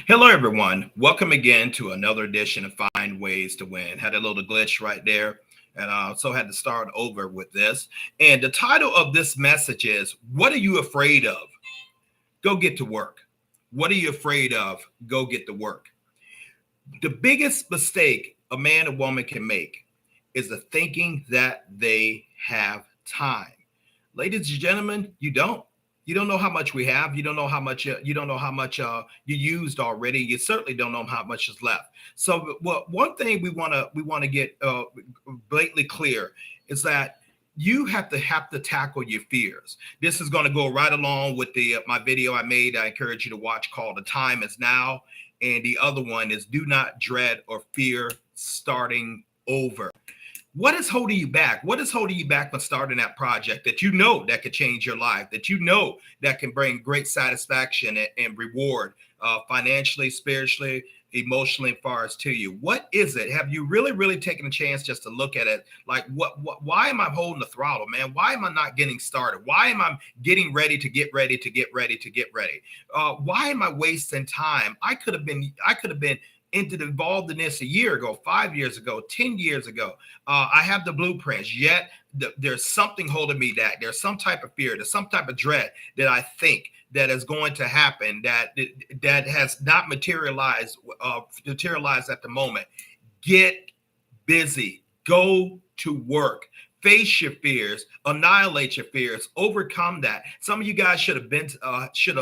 Hello, everyone. Welcome again to another edition of Find Ways to Win. Had a little glitch right there, and so had to start over with this. And the title of this message is What Are You Afraid of? Go get to work. What are you afraid of? Go get to work. The biggest mistake a man or woman can make is the thinking that they have time. Ladies and gentlemen, you don't. You don't know how much we have. You don't know how much. You don't know how much you used already. You certainly don't know how much is left. So, well, one thing we want to get blatantly clear is that you have to tackle your fears. This is going to go right along with the my video I made. I encourage you to watch called "The Time Is Now," and the other one is "Do Not Dread or Fear Starting Over." What is holding you back? What is holding you back from starting that project that you know that could change your life, that you know that can bring great satisfaction and reward financially, spiritually, emotionally, as far as to you? What is it? Have you really taken a chance just to look at it? Like, why am I holding the throttle, man? Why am I not getting started? Why am I getting ready to get ready to get ready to get ready? Why am I wasting time? I could have been involved in this a year ago, 5 years ago, 10 years ago. I have the blueprints, yet there's something holding me back. There's some type of fear, there's some type of dread that I think that is going to happen that has not materialized at the moment. Get busy, go to work. Face your fears, annihilate your fears, overcome that. Some of you guys should have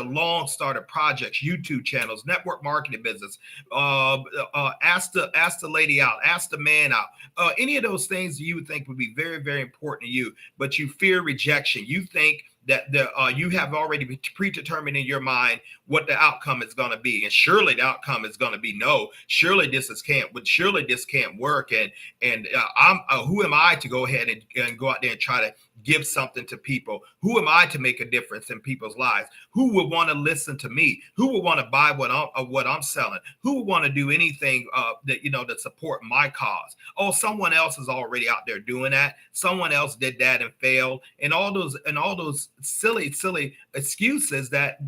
long started projects, YouTube channels, network marketing business. Ask the lady out, ask the man out. Any of those things you would think would be very important to you, but you fear rejection. You think that you have already predetermined in your mind what the outcome is going to be, and surely the outcome is going to be no. Surely surely this can't work, and I'm who am I to go ahead and go out there and try to give something to people? Who am I to make a difference in people's lives? Who would want to listen to me? Who would want to buy what I'm selling? Who would want to do anything that support my cause? Oh, someone else is already out there doing that. Someone else did that and failed, and all those silly excuses that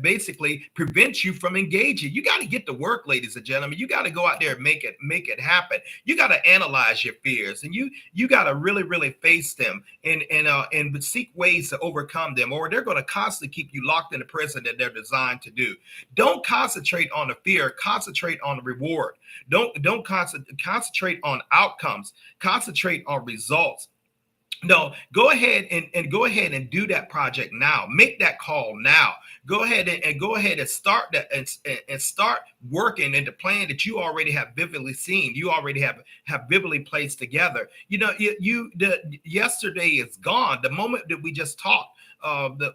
basically prevent you from engaging. You got to get to work, ladies and gentlemen. You got to go out there and make it happen. You got to analyze your fears, and you got to really face them and seek ways to overcome them, or they're going to constantly keep you locked in the prison that they're designed to do. Don't concentrate on the fear. Concentrate on the reward. Don't concentrate on outcomes. Concentrate on results. No, go ahead and do that project now. Make that call now. Go ahead and start that and start working in the plan that you already have vividly seen. You already have vividly placed together. The yesterday is gone. The moment that we just talked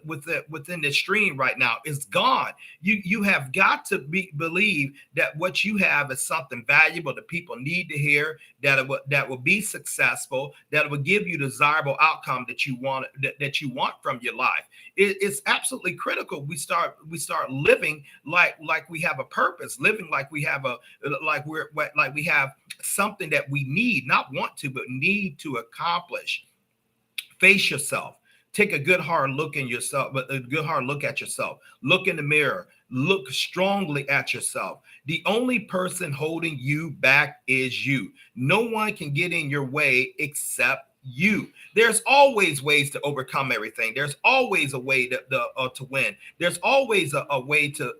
within the stream right now is gone. You have got to believe that what you have is something valuable that people need to hear, that will be successful, that will give you desirable outcome that you want from your life. It's absolutely critical we start living like we have a purpose, living like we have we have something that we need, not want to, but need to accomplish. Face yourself. Take a good hard look in yourself, but a good hard look at yourself. Look in the mirror. Look strongly at yourself. The only person holding you back is you. No one can get in your way except you. There's always ways to overcome everything. There's always a way to win. There's always a way to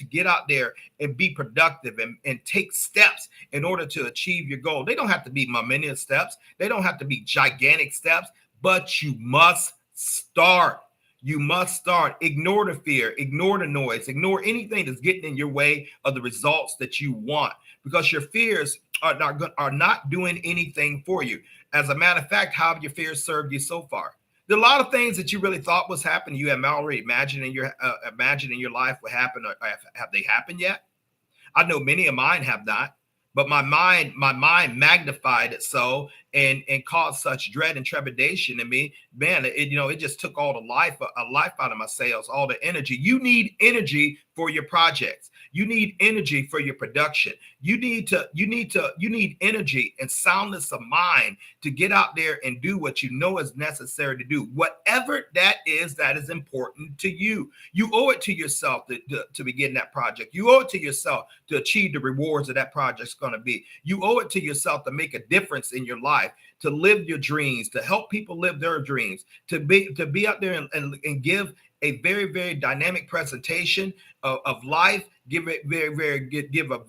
get out there and be productive and take steps in order to achieve your goal. They don't have to be momentous steps. They don't have to be gigantic steps, but you must start. You must start. Ignore the fear, ignore the noise, ignore anything that's getting in your way of the results that you want, because your fears are not doing anything for you. As a matter of fact, how have your fears served you so far? There are a lot of things that you really thought was happening. You have already imagined in your life what happened. Or have they happened yet? I know many of mine have not, but my mind magnified it so, and caused such dread and trepidation in me, man, it just took all the life out of my sales, all the energy. You need energy for your projects. You need energy for your production. You need energy and soundness of mind to get out there and do what you know is necessary to do. Whatever that is important to you. You owe it to yourself to begin that project. You owe it to yourself to achieve the rewards that project's going to be. You owe it to yourself to make a difference in your life, to live your dreams, to help people live their dreams, to be out there and give a very, very dynamic presentation of life, give a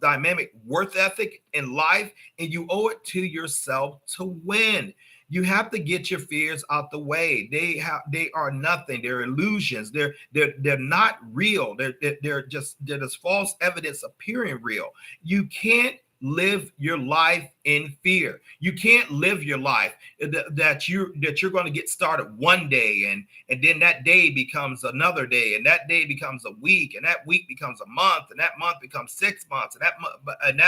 dynamic worth ethic in life, and you owe it to yourself to win. You have to get your fears out the way. They are nothing. They're illusions. They're not real. They're just false evidence appearing real. You can't live your life in fear. You can't live your life that you're going to get started one day and then that day becomes another day, and that day becomes a week, and that week becomes a month, and that month becomes 6 months, and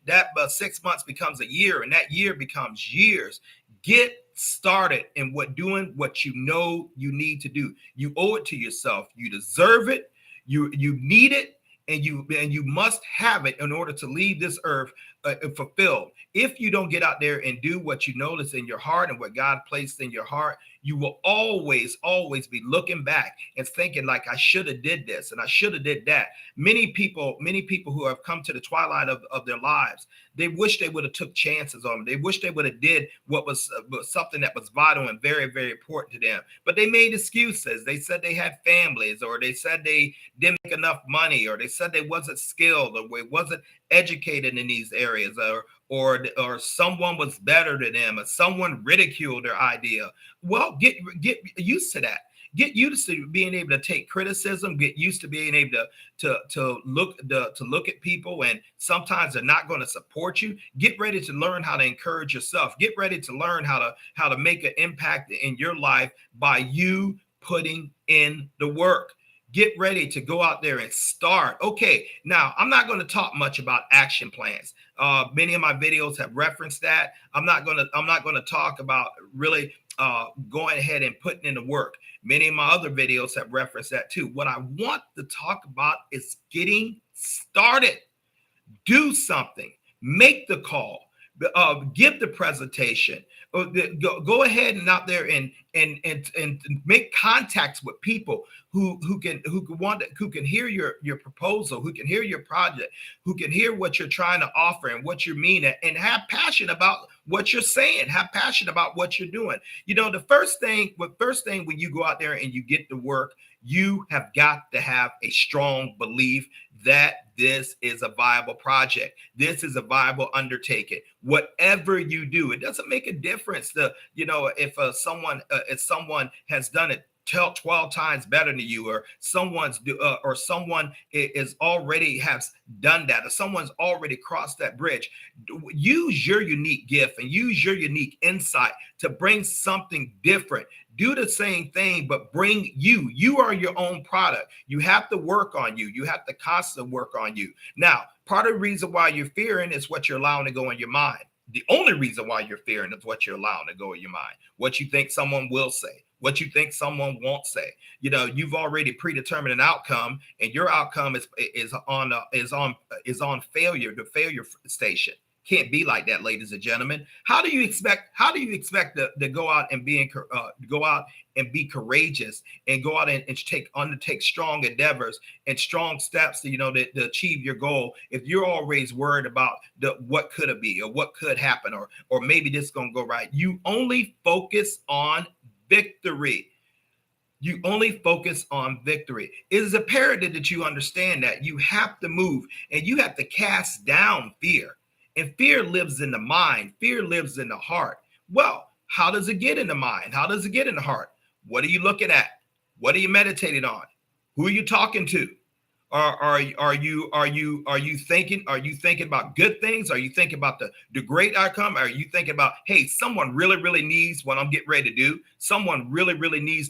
that 6 months becomes a year, and that year becomes years. Get started in doing what you know you need to do. You owe it to yourself. You deserve it. You need it. And you must have it in order to leave this earth fulfilled. If you don't get out there and do what you notice in your heart and what God placed in your heart, you will always be looking back and thinking like, I should have did this and I should have did that. Many people who have come to the twilight of their lives, they wish they would have took chances on them. They wish they would have did what was something that was vital and very, very important to them. But they made excuses. They said they had families, or they said they didn't make enough money, or they said they wasn't skilled, or they wasn't educated in these areas, or someone was better than them, or someone ridiculed their idea. Well, get used to that. Get used to being able to take criticism. Get used to being able to look at people, and sometimes they're not going to support you. Get ready to learn how to encourage yourself. Get ready to learn how to make an impact in your life by you putting in the work. Get ready to go out there and start. Okay, now I'm not going to talk much about action plans. Many of my videos have referenced that. I'm not going to talk about really going ahead and putting in the work. Many of my other videos have referenced that too. What I want to talk about is getting started. Do something. Make the call. Give the presentation. Go ahead and out there and make contacts with people who can hear your proposal, who can hear your project, who can hear what you're trying to offer and what you mean, and have passion about what you're saying, have passion about what you're doing. The first thing when you go out there and you get to work, you have got to have a strong belief that this is a viable project. This is a viable undertaking. Whatever you do, it doesn't make a difference if someone has done it 12 times better than you, or someone is already has done that, or someone's already crossed that bridge. Use your unique gift and use your unique insight to bring something different. Do the same thing, but bring you. You are your own product. You have to work on you. You have to constantly work on you. Now, part of the reason why you're fearing is what you're allowing to go in your mind. The only reason why you're fearing is what you're allowing to go in your mind. What you think someone will say, what you think someone won't say. You've already predetermined an outcome, and your outcome is on failure, the failure station. Can't be like that, ladies and gentlemen. How do you expect to go out and be courageous and go out and undertake strong endeavors and strong steps to achieve your goal if you're always worried about what could it be, or what could happen, or maybe this is gonna go right? You only focus on victory. You only focus on victory. It is imperative that you understand that you have to move and you have to cast down fear. And fear lives in the mind. Fear lives in the heart. Well, how does it get in the mind? How does it get in the heart? What are you looking at? What are you meditating on? Who are you talking to? Are you thinking about good things? Are you thinking about the great outcome? Are you thinking about, hey, someone really needs what I'm getting ready to do? Someone really needs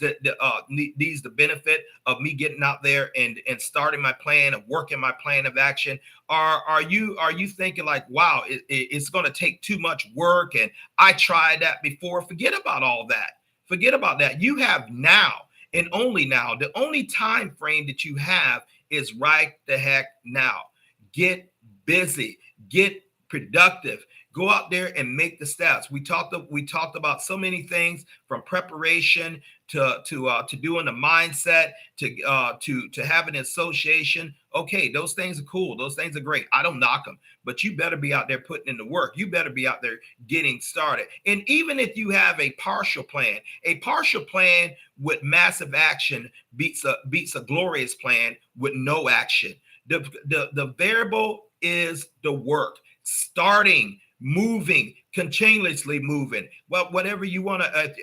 needs the benefit of me getting out there and starting my plan and working my plan of action? Are you thinking like, wow, it's going to take too much work and I tried that before? Forget about all that. Forget about that. You have now and only now. The only time frame that you have is right the heck now. Get busy, get productive. Go out there and make the steps. We talked about so many things, from preparation to doing the mindset to having an association. Okay, those things are cool. Those things are great. I don't knock them, but you better be out there putting in the work. You better be out there getting started. And even if you have a partial plan with massive action beats a glorious plan with no action. The variable is the work. Starting, moving, continuously moving. Well, whatever you want to,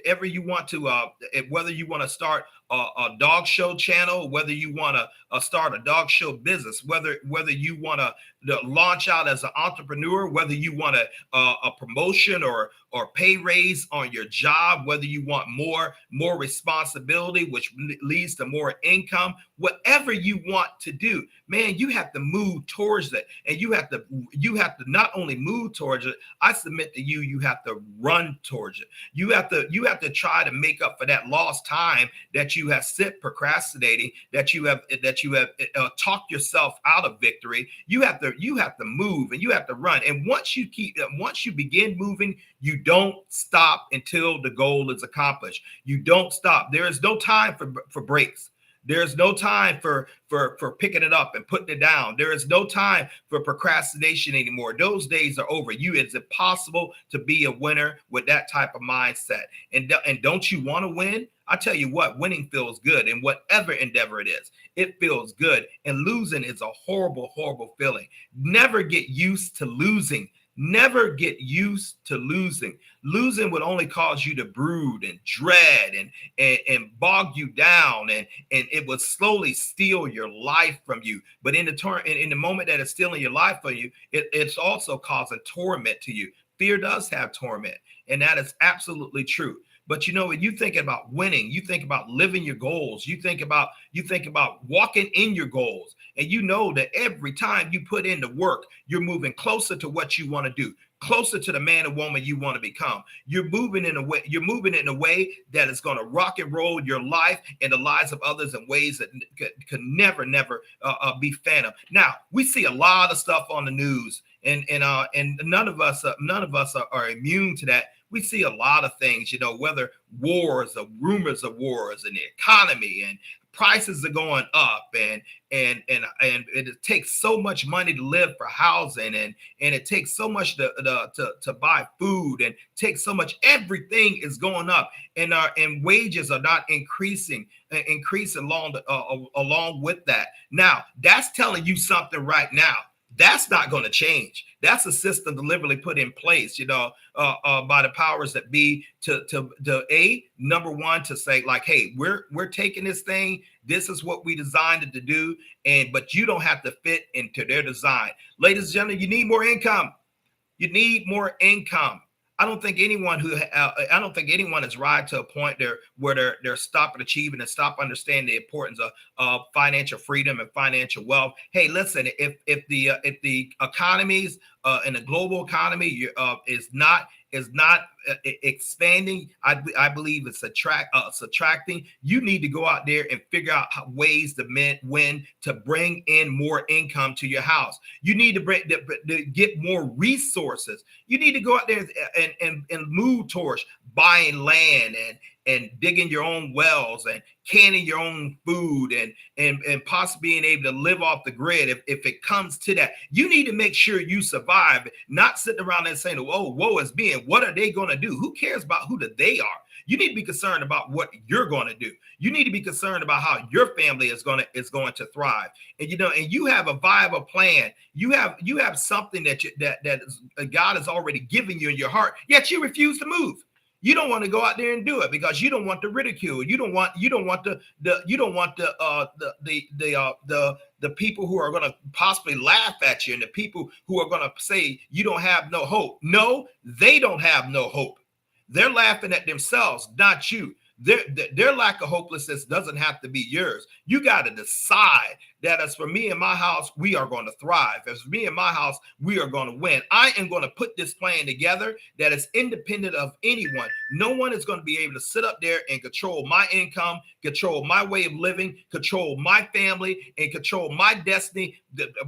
whether you want to start a dog show channel, whether you want to start a dog show business, whether you want to launch out as an entrepreneur, whether you want a promotion or pay raise on your job, whether you want more responsibility, which leads to more income, whatever you want to do, man, you have to move towards it, and you have to not only move towards it. I submit to you, you have to run towards it. You have to try to make up for that lost time that you have sit procrastinating, that you have talked yourself out of victory. You have to move, and you have to run. And once you begin moving, you don't stop until the goal is accomplished. You don't stop. There is no time for breaks. There's no time for picking it up and putting it down. There is no time for procrastination anymore. Those days are over. It's impossible to be a winner with that type of mindset. And don't you want to win? I tell you what, winning feels good in whatever endeavor it is. It feels good. And losing is a horrible, horrible feeling. Never get used to losing. Never get used to losing. Losing would only cause you to brood and dread and bog you down, and it would slowly steal your life from you. But in the moment that it's stealing your life from you, it's also causing torment to you. Fear does have torment, and that is absolutely true. But when you think about winning, you think about living your goals. You think about walking in your goals, and you know that every time you put in the work, you're moving closer to what you want to do, closer to the man or woman you want to become. You're moving in a way that is going to rock and roll your life and the lives of others in ways that could never be phantom. Now, we see a lot of stuff on the news, and none of us are immune to that. We see a lot of things, whether wars or rumors of wars and the economy, and prices are going up, and it takes so much money to live for housing, and it takes so much to buy food, and takes so much. Everything is going up, and wages are not increasing along with that. Now, that's telling you something right now. That's not going to change. That's a system deliberately put in place, by the powers that be to number one, to say like, hey, we're taking this thing. This is what we designed it to do, but you don't have to fit into their design. Ladies and gentlemen, you need more income. You need more income. I don't think anyone has arrived to a point where they're stopping achieving and stop understanding the importance of financial freedom and financial wealth. Hey, listen, if the economies and the global economy is not expanding, I believe it's subtracting. You need to go out there and figure out ways to bring in more income to your house. You need to get more resources. You need to go out there and move towards buying land and digging your own wells and canning your own food and possibly being able to live off the grid if it comes to that. You need to make sure you survive, not sitting around there saying, oh, woe is me, and what are they going to do? Who cares about who they are? You need to be concerned about what you're going to do. You need to be concerned about how your family is going to thrive. And you have a viable plan. You have something that God has already given you in your heart, yet you refuse to move. You don't want to go out there and do it because you don't want the ridicule. You don't want the the people who are going to possibly laugh at you, and the people who are going to say you don't have no hope. No, they don't have no hope. They're laughing at themselves, not you. Their lack of hopelessness doesn't have to be yours. You got to decide that as for me and my house, we are going to thrive. As for me and my house, we are going to win. I am going to put this plan together that is independent of anyone. No one is going to be able to sit up there and control my income, control my way of living, control my family, and control my destiny,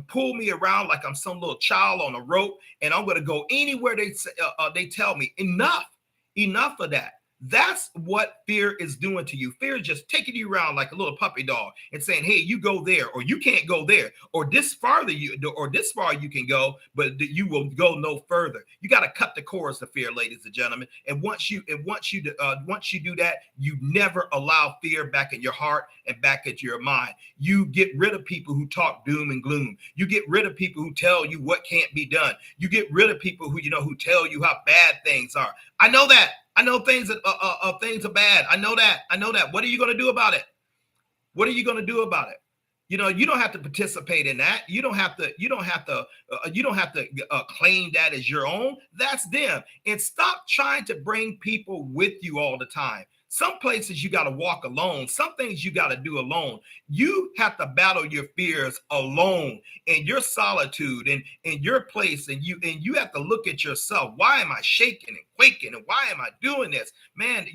pull me around like I'm some little child on a rope, and I'm going to go anywhere they tell me. Enough of that. That's what fear is doing to you. Fear is just taking you around like a little puppy dog and saying, hey, you go there, or you can't go there, or this far you can go, but you will go no further. You got to cut the cords to fear, ladies and gentlemen. And once you do that, you never allow fear back in your heart and back into your mind. You get rid of people who talk doom and gloom. You get rid of people who tell you what can't be done. You get rid of people who tell you how bad things are. I know that. I know things are bad. I know that. What are you going to do about it? What are you going to do about it? You don't have to participate in that. You don't have to claim that as your own. That's them. And stop trying to bring people with you all the time. Some places you got to walk alone. Some things you got to do alone. You have to battle your fears alone in your solitude and in your place. And you have to look at yourself. Why am I shaking and quaking? And why am I doing this? Man,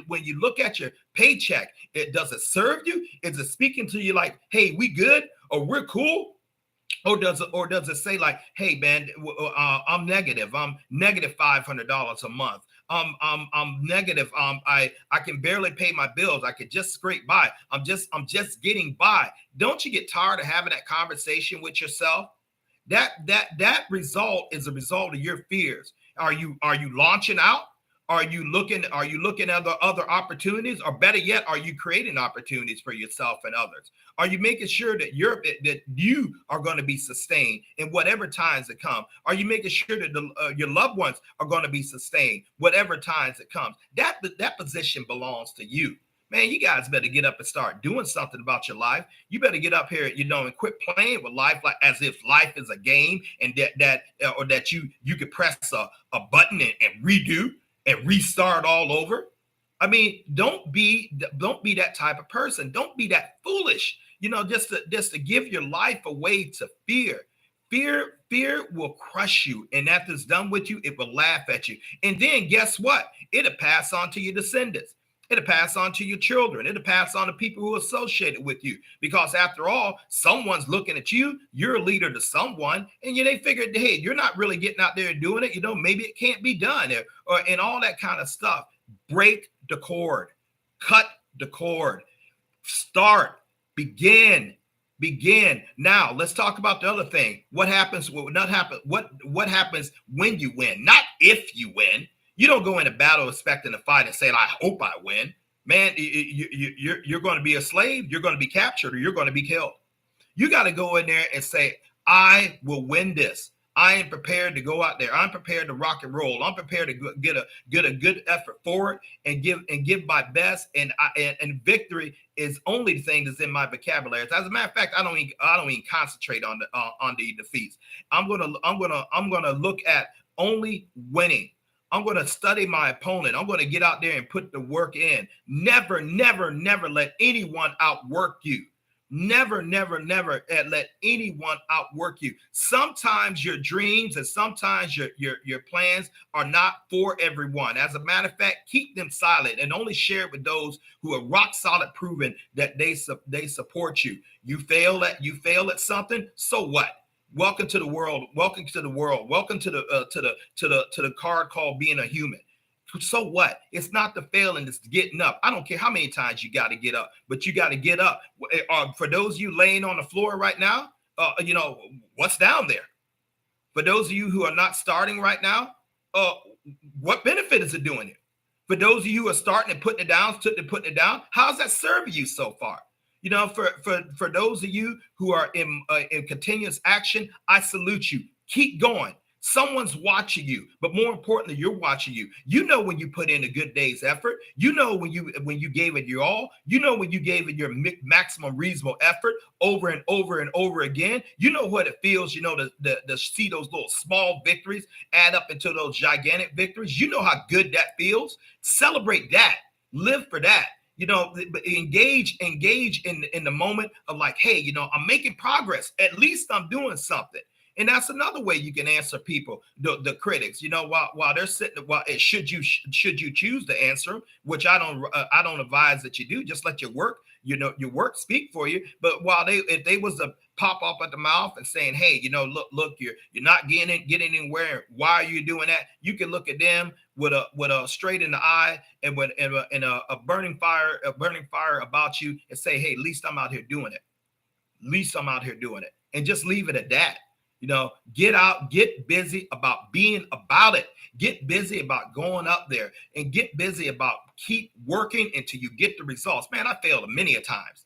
when you look at your paycheck, does it serve you? Is it speaking to you like, hey, we good, or we're cool? Or does it say like, hey, man, I'm negative. I'm negative $500 a month. I'm negative. I can barely pay my bills. I could just scrape by. I'm just getting by. Don't you get tired of having that conversation with yourself? That result is a result of your fears. Are you launching out? Are you looking at other opportunities, or better yet, are you creating opportunities for yourself and others? Are you making sure that you are going to be sustained in whatever times that come? Are you making sure that your loved ones are going to be sustained whatever times it comes? That position belongs to you. Man, you guys better get up and start doing something about your life. You better get up here, and quit playing with life like as if life is a game, and that you could press a button and redo and restart all over. I mean, don't be that type of person. Don't be that foolish, just to give your life away to fear. Fear will crush you. And after it's done with you, it will laugh at you. And then guess what? It'll pass on to your descendants. It'll pass on to your children. It'll pass on to people who are associated with you. Because after all, someone's looking at you. You're a leader to someone. And they figured, hey, you're not really getting out there and doing it. Maybe it can't be done, and all that kind of stuff. Break the cord. Cut the cord. Start. Begin. Now, let's talk about the other thing. What happens? What happens when you win? Not if you win. You don't go into battle expecting to fight and say, I hope I win. Man, you're going to be a slave. You're going to be captured, or you're going to be killed. You got to go in there and say, I will win this. I am prepared to go out there. I'm prepared to rock and roll. I'm prepared to get a good effort forward and give my best. And victory is only the thing that's in my vocabulary. As a matter of fact, I don't even concentrate on the defeats. I'm gonna look at only winning. I'm going to study my opponent. I'm going to get out there and put the work in. Never, never, never let anyone outwork you. Never, never, never let anyone outwork you. Sometimes your dreams and sometimes your plans are not for everyone. As a matter of fact, keep them silent and only share it with those who are rock solid, proven that they support you. You fail at something, so what? Welcome to the world. Welcome to the world. Welcome to the card called being a human. So what? It's not the failing, it's getting up. I don't care how many times you got to get up, but you got to get up. For those of you laying on the floor right now, what's down there? For those of you who are not starting right now, what benefit is it doing it? For those of you who are starting and putting it down, how's that serving you so far? For those of you who are in continuous action, I salute you. Keep going. Someone's watching you, but more importantly, you're watching you. You know when you put in a good day's effort. You know when you gave it your all. You know when you gave it your maximum reasonable effort over and over and over again. You know what it feels. You know to see those little small victories add up into those gigantic victories. You know how good that feels. Celebrate that. Live for that. You know, engage in the moment of like, hey, you know, I'm making progress. At least I'm doing something. And that's another way you can answer people, the critics. You know, while they're sitting, should you choose to answer them, which I don't advise that you do. Just let your work, you know, your work speak for you. But if they was to pop up at the mouth and saying, hey, you know, look, you're not getting anywhere. Why are you doing that? You can look at them with a straight in the eye and with a burning fire about you and say, hey, at least I'm out here doing it. At least I'm out here doing it, and just leave it at that. You know, get out, get busy about being about it. Get busy about going up there and get busy about keep working until you get the results. Man, I failed many a times.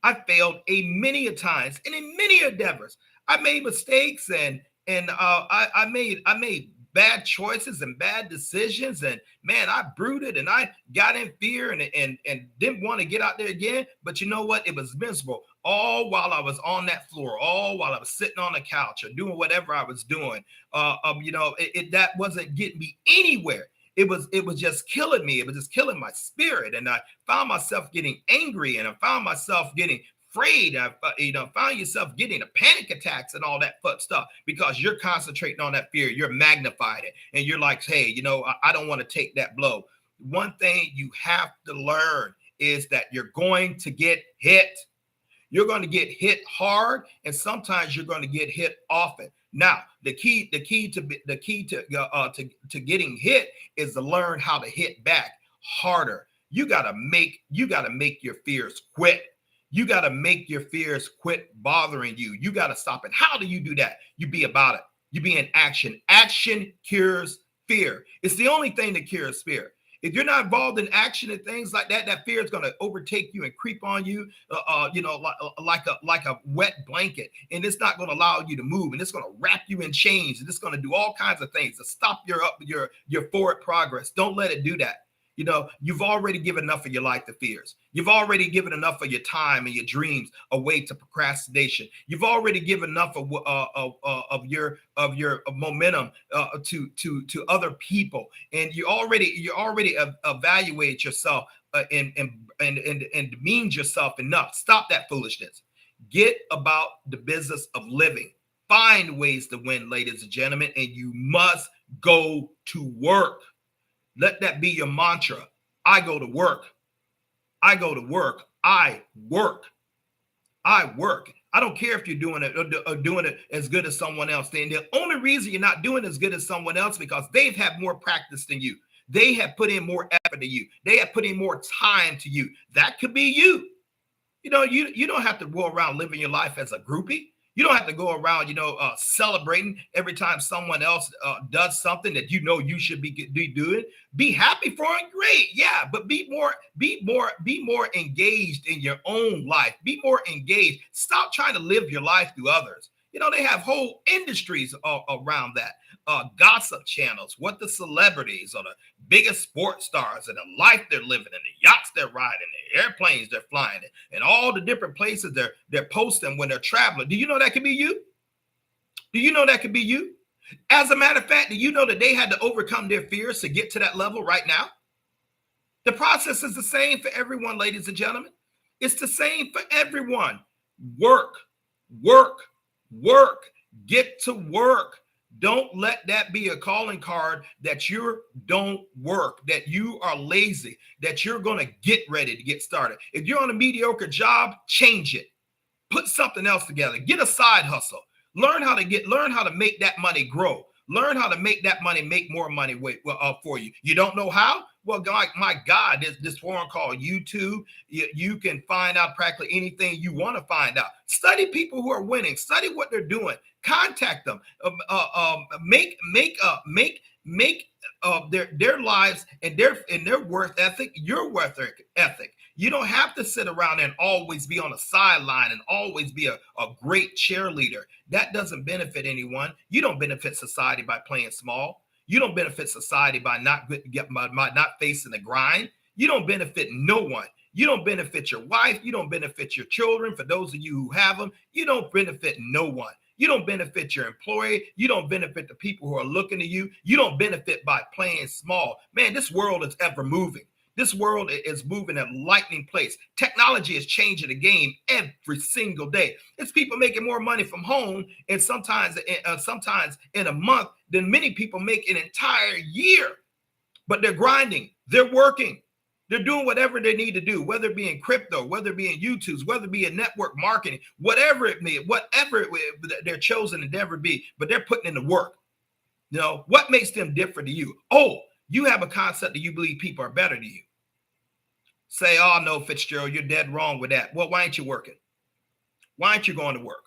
I failed many a times and in many endeavors. I made mistakes and I made bad choices and bad decisions. And man, I brooded and I got in fear and didn't want to get out there again. But you know what? It was miserable. All while I was on that floor, all while I was sitting on the couch or doing whatever I was doing. You know, that wasn't getting me anywhere. It was just killing me. It was just killing my spirit. And I found myself getting angry and I found myself getting afraid. Found yourself getting panic attacks and all that fun stuff because you're concentrating on that fear. You're magnifying it. And you're like, hey, you know, I don't want to take that blow. One thing you have to learn is that you're going to get hit. You're going to get hit hard, and sometimes you're going to get hit often. Now, the key to getting hit is to learn how to hit back harder. You got to make your fears quit. You got to make your fears quit bothering you. You got to stop it. How do you do that? You be about it. You be in action. Action cures fear. It's the only thing that cures fear. If you're not involved in action and things like that, that fear is going to overtake you and creep on you, you know, like a wet blanket, and it's not going to allow you to move, and it's going to wrap you in chains, and it's going to do all kinds of things to stop your forward progress. Don't let it do that. You know, you've already given enough of your life to fears. You've already given enough of your time and your dreams away to procrastination. You've already given enough of your momentum to other people, and you already evaluate yourself and demean yourself enough. Stop that foolishness. Get about the business of living. Find ways to win, ladies and gentlemen, and you must go to work. Let that be your mantra. I go to work. I go to work. I work. I work. I don't care if you're doing it as good as someone else. And the only reason you're not doing as good as someone else because they've had more practice than you. They have put in more effort than you. They have put in more time to you. That could be you. You know, you don't have to go around living your life as a groupie. You don't have to go around, you know, celebrating every time someone else does something that you know you should be doing. Be happy for it, great, yeah, but be more engaged in your own life. Be more engaged. Stop trying to live your life through others. You know, they have whole industries around that. Gossip channels, what the celebrities or the biggest sports stars and the life they're living and the yachts they're riding, the airplanes they're flying, and all the different places they're posting when they're traveling. Do you know that could be you? Do you know that could be you? As a matter of fact, do you know that they had to overcome their fears to get to that level right now? The process is the same for everyone, ladies and gentlemen. It's the same for everyone. Work, work, work. Get to work. Don't let that be a calling card that you don't work, that you are lazy, that you're going to get ready to get started. If you're on a mediocre job, change it. Put something else together. Get a side hustle. Learn how to make that money grow. Learn how to make that money make more money for you. You don't know how? Well, my God, this forum called YouTube. You can find out practically anything you want to find out. Study people who are winning. Study what they're doing. Contact them. Make their lives and their worth ethic your worth ethic. You don't have to sit around and always be on the sideline and always be a great cheerleader. That doesn't benefit anyone. You don't benefit society by playing small. You don't benefit society by not facing the grind. You don't benefit no one. You don't benefit your wife. You don't benefit your children. For those of you who have them, you don't benefit no one. You don't benefit your employee. You don't benefit the people who are looking to you. You don't benefit by playing small. Man, this world is ever moving. This world is moving at lightning pace. Technology is changing the game every single day. It's people making more money from home, and sometimes in a month than many people make an entire year. But they're grinding. They're working. They're doing whatever they need to do, whether it be in crypto, whether it be in YouTube, whether it be in network marketing, whatever it may, whatever their chosen endeavor be, but they're putting in the work. You know, what makes them different to you? Oh, you have a concept that you believe people are better than you. Say, oh, no, Fitzgerald, you're dead wrong with that. Well, why ain't you working? Why aren't you going to work?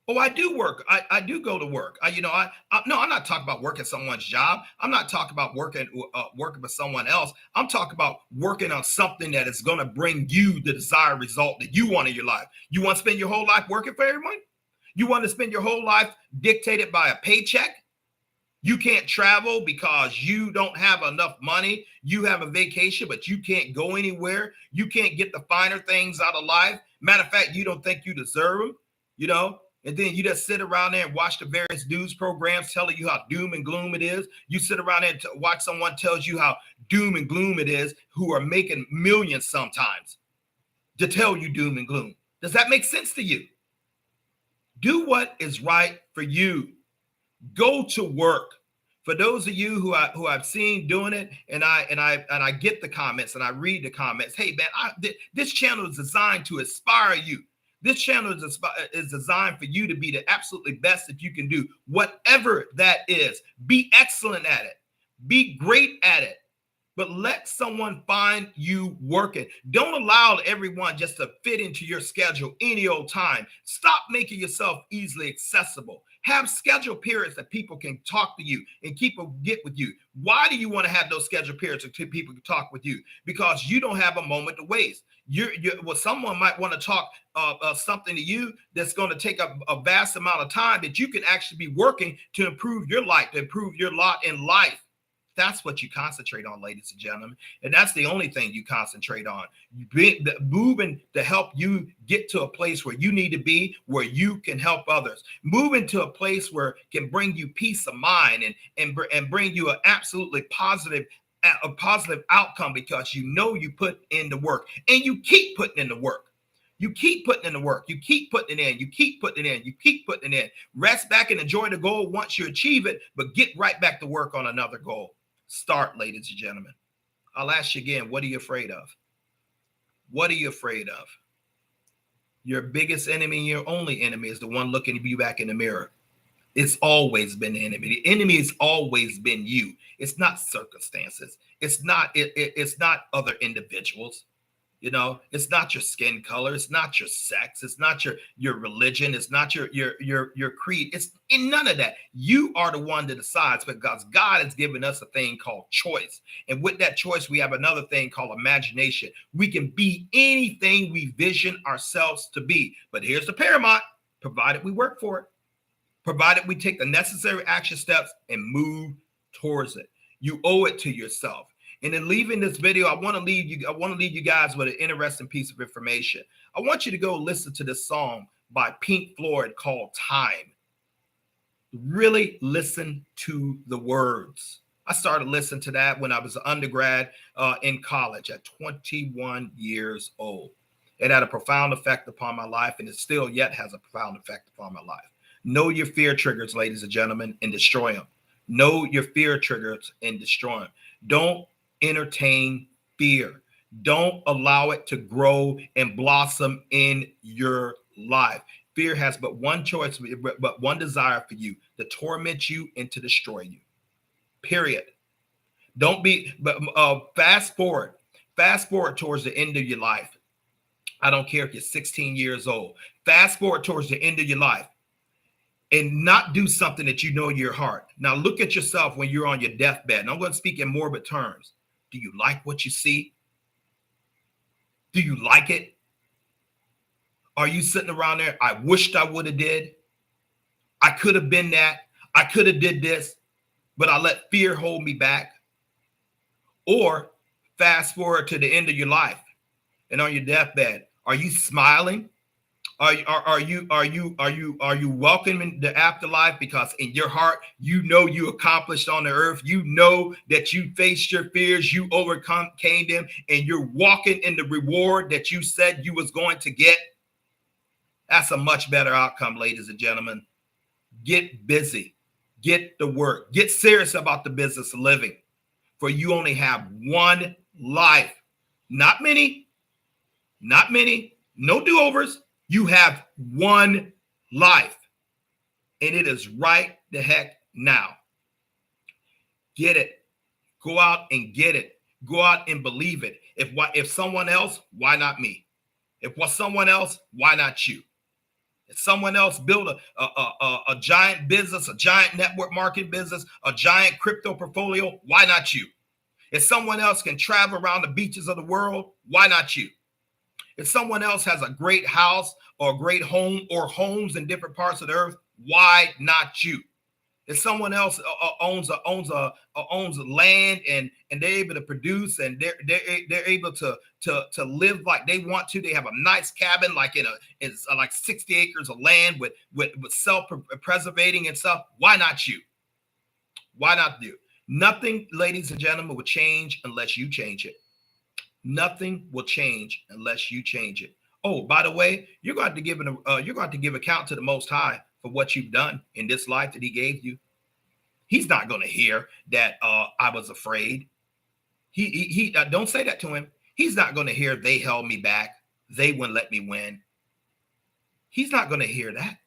Oh, I do work. I do go to work. No, I'm not talking about working someone's job. I'm not talking about working with someone else. I'm talking about working on something that is going to bring you the desired result that you want in your life. You want to spend your whole life working for everyone? You want to spend your whole life dictated by a paycheck? You can't travel because you don't have enough money. You have a vacation, but you can't go anywhere. You can't get the finer things out of life. Matter of fact, you don't think you deserve them, you know? And then you just sit around there and watch the various news programs telling you how doom and gloom it is. You sit around there and watch someone tells you how doom and gloom it is, who are making millions sometimes, to tell you doom and gloom. Does that make sense to you? Do what is right for you. Go to work. For those of you who I've seen doing it, and I get the comments and I read the comments. Hey man, this channel is designed to inspire you. This channel is designed for you to be the absolutely best that you can do, whatever that is. Be excellent at it. Be great at it. But let someone find you working. Don't allow everyone just to fit into your schedule any old time. Stop making yourself easily accessible. Have scheduled periods that people can talk to you and get with you. Why do you want to have those scheduled periods so people can talk with you? Because you don't have a moment to waste. Someone might want to talk something to you that's going to take a vast amount of time that you can actually be working to improve your life, to improve your lot in life. That's what you concentrate on, ladies and gentlemen. And that's the only thing you concentrate on. Moving to help you get to a place where you need to be, where you can help others. Moving to a place where it can bring you peace of mind and bring you an absolutely positive outcome, because you know you put in the work and you keep putting in the work. You keep putting in the work. You keep putting it in. You keep putting it in. You keep putting it in. Rest back and enjoy the goal once you achieve it, but get right back to work on another goal. Start, ladies and gentlemen. I'll ask you again, what are you afraid of? What are you afraid of? Your biggest enemy and your only enemy is the one looking you back in the mirror. It's always been the enemy. The enemy has always been you. It's not circumstances. It's not other individuals. You know, it's not your skin color. It's not your sex. It's not your religion. It's not your creed. It's in none of that. You are the one that decides, because God has given us a thing called choice. And with that choice, we have another thing called imagination. We can be anything we vision ourselves to be. But here's the paramount: provided we work for it, provided we take the necessary action steps and move towards it. You owe it to yourself. And in leaving this video, I want to leave you guys with an interesting piece of information. I want you to go listen to this song by Pink Floyd called Time. Really listen to the words. I started listening to that when I was an undergrad in college at 21 years old. It had a profound effect upon my life, and it still yet has a profound effect upon my life. Know your fear triggers, ladies and gentlemen, and destroy them. Know your fear triggers and destroy them. Don't entertain fear. Don't allow it to grow and blossom in your life. Fear has but one choice, but one desire for you: to torment you and to destroy you. Period. Don't be, but fast forward towards the end of your life. I don't care if you're 16 years old. Fast forward towards the end of your life and not do something that you know in your heart. Now look at yourself when you're on your deathbed. And I'm going to speak in morbid terms. Do you like what you see? Do you like it? Are you sitting around there? I wished I would have did. I could have been that. I could have did this, but I let fear hold me back. Or fast forward to the end of your life and on your deathbed, are you smiling? Are you welcoming the afterlife because in your heart you know you accomplished on the earth, you know that you faced your fears, you overcame them, and you're walking in the reward that you said you was going to get? That's a much better outcome, ladies and gentlemen. Get busy, get to work, get serious about the business of living, for you only have one life. Not many, no do-overs. You have one life, and it is right the heck now. Get it. Go out and get it. Go out and believe it. If someone else, why not me? If was someone else, why not you? If someone else build a giant business, a giant network marketing business, a giant crypto portfolio, why not you? If someone else can travel around the beaches of the world, why not you? If someone else has a great house or a great home or homes in different parts of the earth, why not you? If someone else owns land and they're able to produce and they're able to live like they want to, they have a nice cabin like it's like 60 acres of land with self-preservating and stuff. Why not you? Why not you? Nothing, ladies and gentlemen, will change unless you change it. Nothing will change unless you change it. Oh, by the way, you're going to give account to the Most High for what you've done in this life that He gave you. He's not going to hear that I was afraid. He don't say that to him. He's not going to hear they held me back. They wouldn't let me win. He's not going to hear that.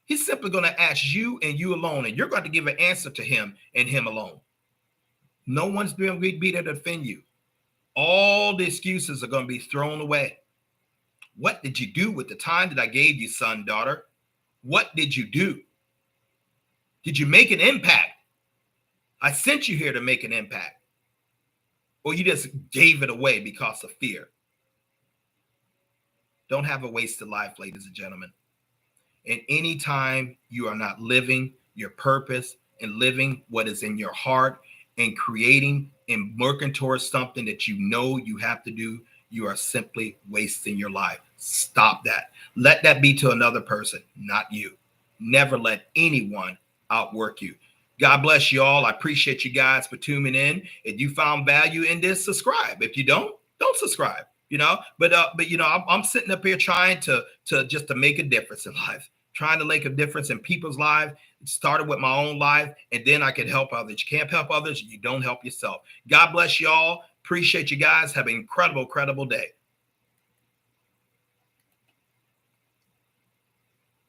He's simply going to ask you and you alone, and you're going to give an answer to Him and Him alone. No one's going to be there to defend you. All the excuses are going to be thrown away. What did you do with the time that I gave you, son, daughter? What did you do? Did you make an impact? I sent you here to make an impact. Or you just gave it away because of fear. Don't have a wasted life, ladies and gentlemen. And anytime you are not living your purpose and living what is in your heart and creating and working towards something that you know you have to do, you are simply wasting your life. Stop that. Let that be to another person, not you. Never let anyone outwork you. God bless you all. I appreciate you guys for tuning in. If you found value in this, subscribe. If you don't subscribe. But I'm sitting up here trying to make a difference in life, trying to make a difference in people's lives. It started with my own life, and then I can help others. You can't help others, you don't help yourself. God bless you all. Appreciate you guys. Have an incredible day.